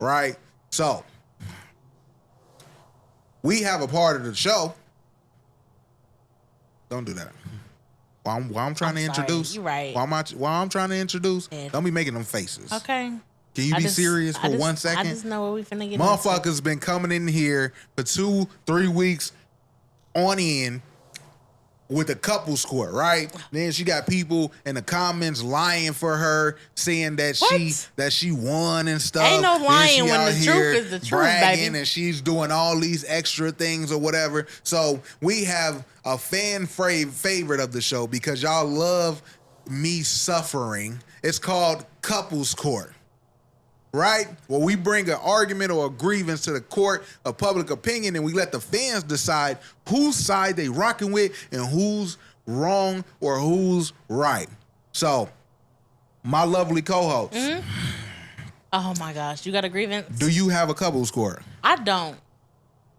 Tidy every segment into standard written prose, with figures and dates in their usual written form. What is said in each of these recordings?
right? So we have a part of the show. Don't do that. While I'm trying to introduce, you're right. While I'm trying to introduce, Yeah. don't be making them faces. Okay. Can you be serious for 1 second? I just know what we finna get Motherfuckers been coming in here for 2-3 weeks on end with a couple score, right? Then she got people in the comments lying for her, saying that she won and stuff. Ain't no lying when the truth is the truth, bragging, baby. and she's doing all these extra things or whatever. So we have a fan favorite of the show because y'all love me suffering. It's called Couples Court. Right? Well, we bring an argument or a grievance to the court of public opinion, and we let the fans decide whose side they rocking with and who's wrong or who's right. So, my lovely co-host. Mm-hmm. Oh my gosh, you got a grievance? Do you have a couples court? I don't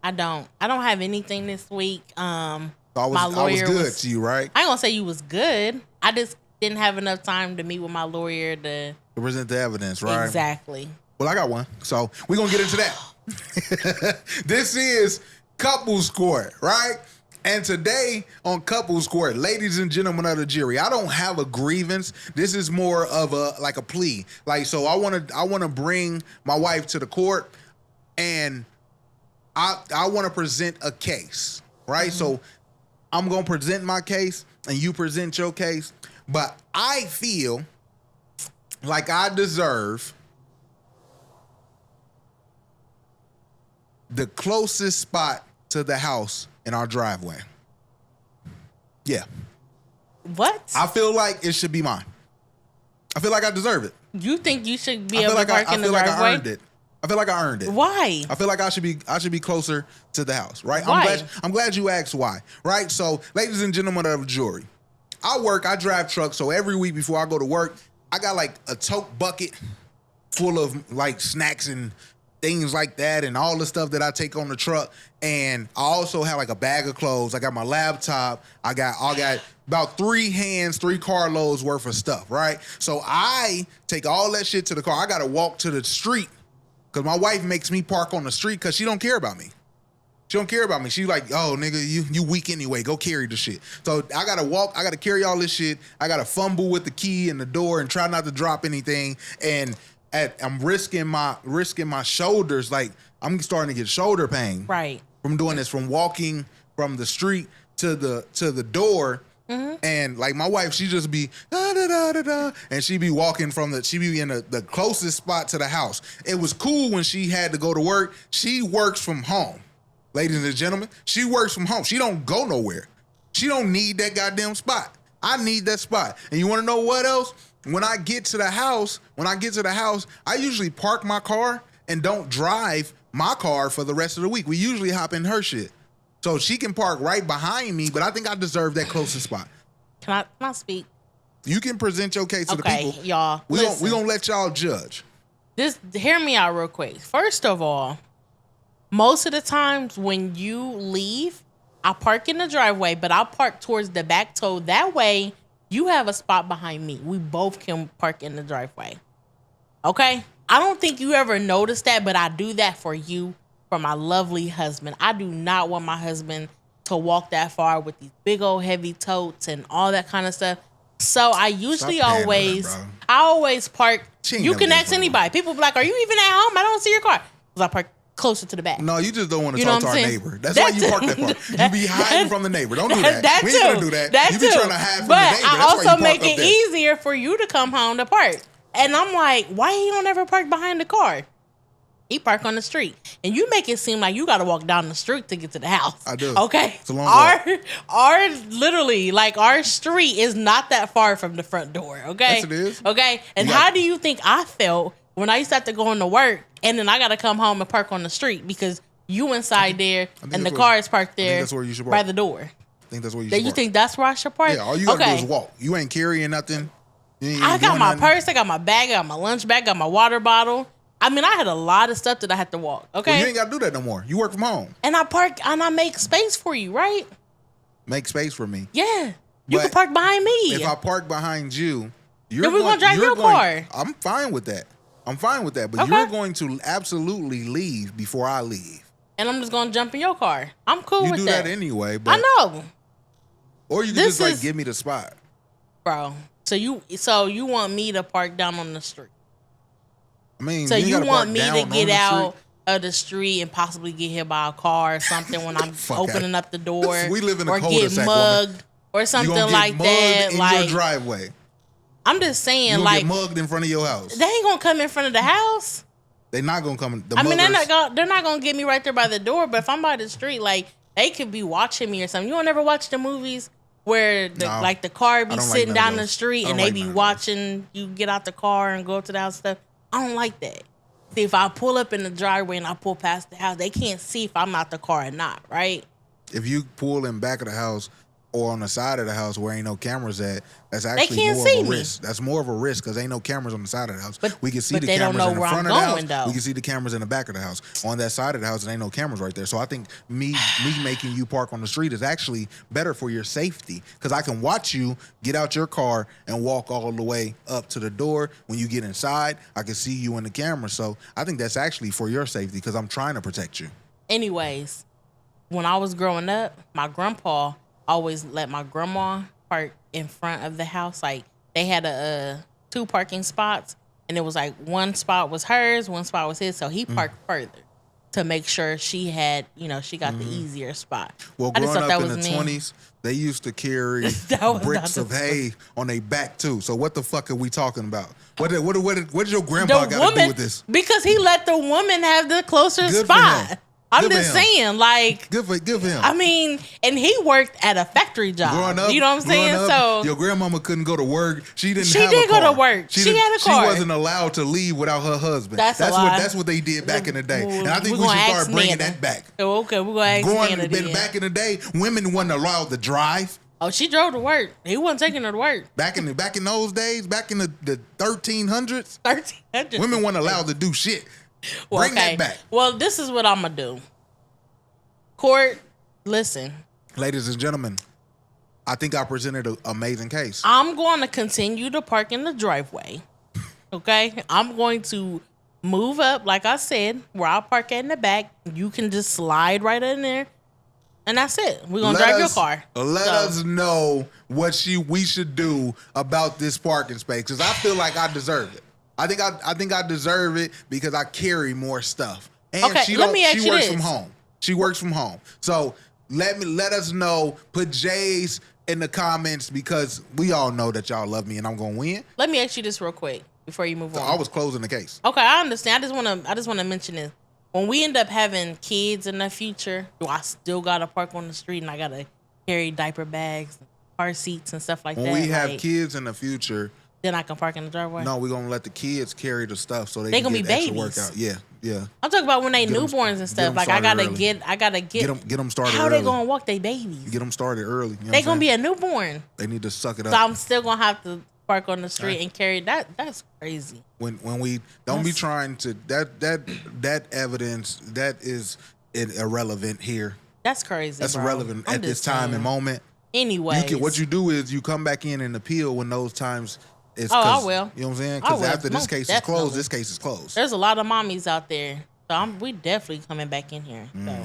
have anything this week. I was good to you, right? I ain't gonna say you was good. I just didn't have enough time to meet with my lawyer to present the evidence, right? Exactly. Well, I got one. So we're going to get into that. This is Couples Court, right? And today on Couples Court, ladies and gentlemen of the jury, I don't have a grievance. This is more of a plea. So I want to bring my wife to the court, and I want to present a case, right? Mm-hmm. So I'm going to present my case and you present your case, but I feel like I deserve the closest spot to the house in our driveway. Yeah. What? I feel like it should be mine. I feel like I deserve it. You think you should be able to park in the driveway? I earned it. I feel like I earned it. Why? I feel like I should be closer to the house, right? Why? I'm glad you asked why, right? So, ladies and gentlemen of the jury, I drive trucks, so every week before I go to work, I got like a tote bucket full of like snacks and things like that and all the stuff that I take on the truck. And I also have like a bag of clothes. I got my laptop. I got about 3 carloads worth of stuff, right? So I take all that shit to the car. I got to walk to the street because my wife makes me park on the street because she don't care about me. She don't care about me. She's like, oh, nigga, you weak anyway. Go carry the shit. So I got to walk. I got to carry all this shit. I got to fumble with the key and the door and try not to drop anything. And I'm risking my shoulders. Like, I'm starting to get shoulder pain. Right. From doing this, from walking from the street to the door. Mm-hmm. And like my wife, she just be da da da da da, and she be walking she be in the closest spot to the house. It was cool when she had to go to work. She works from home. Ladies and gentlemen, she works from home. She don't go nowhere. She don't need that goddamn spot. I need that spot. And you want to know what else? When I get to the house, I usually park my car and don't drive my car for the rest of the week. We usually hop in her shit. So she can park right behind me, but I think I deserve that closest spot. Can I speak? You can present your case to the people. Okay, y'all. We gonna let y'all judge. Hear me out real quick. First of all, most of the times when you leave, I park in the driveway, but I'll park towards the back, so that way you have a spot behind me. We both can park in the driveway. Okay? I don't think you ever noticed that, but I do that for you, for my lovely husband. I do not want my husband to walk that far with these big old heavy totes and all that kind of stuff. So I usually always park. You can ask anybody. People be like, are you even at home? I don't see your car. Because I park closer to the back. No, you just don't want to talk to our neighbor. That's why you park that far. You be hiding from the neighbor. Don't do that. We ain't gonna do that. You be trying to hide from the neighbor. But I also make it easier for you to come home to park. And I'm like, why he don't ever park behind the car? He park on the street. And you make it seem like you got to walk down the street to get to the house. I do. Okay. It's a long walk. Our street is not that far from the front door. Okay. Yes, it is. Okay. And how do you think I felt when I used to have to go into work and then I got to come home and park on the street because you inside there and the car is parked there by the door? I think that's where you should park. You think that's where I should park? Yeah. All you got to do is walk. You ain't carrying nothing. I got my purse. I got my bag. I got my lunch bag. I got my water bottle. I mean, I had a lot of stuff that I had to walk. Okay. Well, you ain't got to do that no more. You work from home. And I park and I make space for you, right? Make space for me. Yeah. You can park behind me. If I park behind you, then we're going to drive your car. I'm fine with that. I'm fine with that. But Okay. you're going to absolutely leave before I leave. And I'm just gonna jump in your car. I'm cool You with do that. that anyway. But, I know. Or you can This just like is- give me the spot. Bro. So you want me to park down on the street. I mean, So ain't you gotta want park me down to on get the out street. of the street and possibly get hit by a car or something when I'm Fuck opening up the door, We live in a or get cul-de-sac, mugged or You something gonna get like mugged that. in Like, your driveway. I'm just saying, You gonna like, get mugged in front of your house. they ain't gonna come in front of the house. They're not gonna come. I mean, they're not gonna get me right there by the door. But if I'm by the street, like, they could be watching me or something. You don't ever watch the movies where the car be I don't like sitting none of down the those. street I and don't they like be none of watching you get out the car and go up to the house and stuff. I don't like that. See, if I pull up in the driveway and I pull past the house, they can't see if I'm out the car or not, right? If you pull in back of the house or on the side of the house where ain't no cameras at, that's actually can't more see of a me. risk. That's more of a risk because ain't no cameras on the side of the house. But- we can see but the they don't cameras know in the where front I'm of the going, house. though. We can see the cameras in the back of the house. On that side of the house, there ain't no cameras right there. So I think me making you park on the street is actually better for your safety because I can watch you get out your car and walk all the way up to the door. When you get inside, I can see you in the camera. So I think that's actually for your safety because I'm trying to protect you. Anyways, when I was growing up, my grandpa always let my grandma park in front of the house. Like, they had two parking spots, and it was like one spot was hers, one spot was his. So he parked further to make sure she had, she got the easier spot. Well, I just growing thought up that in was the mean. 20s, they used to carry That was bricks not of the- hay on their back too. So what the fuck are we talking about? What did your The grandpa got to do woman, with this? because he let the woman have the closer Good for spot. him. I'm Good for just him. saying, like, Good for him. I mean, and he worked at a factory job. Growing up, You know what I'm saying? growing up, So your grandmama couldn't go to work. She didn't. She have did a go to car. work. She didn't- had a car. She wasn't allowed to leave without her husband. That's a lie. That's what they did back in the day. And I think We're we should gonna start ask bringing Nana. that back. Oh, okay, we're gonna ask Nana then. Back in the day, women weren't allowed to drive. Oh, she drove to work. He wasn't taking her to work. Back in those days, back in the 1300s, 1300. women weren't allowed to do shit. Well, Bring that back. Well, this is what I'm gonna do. Court, listen. Ladies and gentlemen, I think I presented an amazing case. I'm going to continue to park in the driveway. Okay? I'm going to move up, like I said, where I park in the back. You can just slide right in there. And that's it. We're going to drive your car. Let us know what we should do about this parking space because I feel like I deserve it. I think I deserve it because I carry more stuff. And Okay, let me ask she you works this. from home. She works from home. So let us know. Put J's in the comments because we all know that y'all love me and I'm gonna win. Let me ask you this real quick before you move on. I was closing the case. Okay, I understand. I just want to mention this. When we end up having kids in the future, do I still gotta park on the street and I gotta carry diaper bags, car seats, and stuff like When that? we have Like, kids in the future, then I can park in the driveway. no, we're gonna let the kids carry the stuff so they They can gonna get be extra babies. workout. Yeah. I'm talking about when they Get 'em- newborns and get stuff. 'em Like I started gotta get Get them started how early. they gonna walk they babies? Get them started early. You know They what gonna I'm be saying? a newborn. They need to suck it So up. I'm still gonna have to park on the street and carry that. That's crazy. When we don't be That's- trying to that evidence that is irrelevant here. That's crazy. That's bro. irrelevant I'm at this just time saying. and moment. Anyway, What you do is you come back in and appeal when those times is. Oh, I 'cause- will. You know what I'm saying? I Because will, after this most case is definitely. closed, this case is closed. There's a lot of mommies out there, so we definitely coming back in here. So.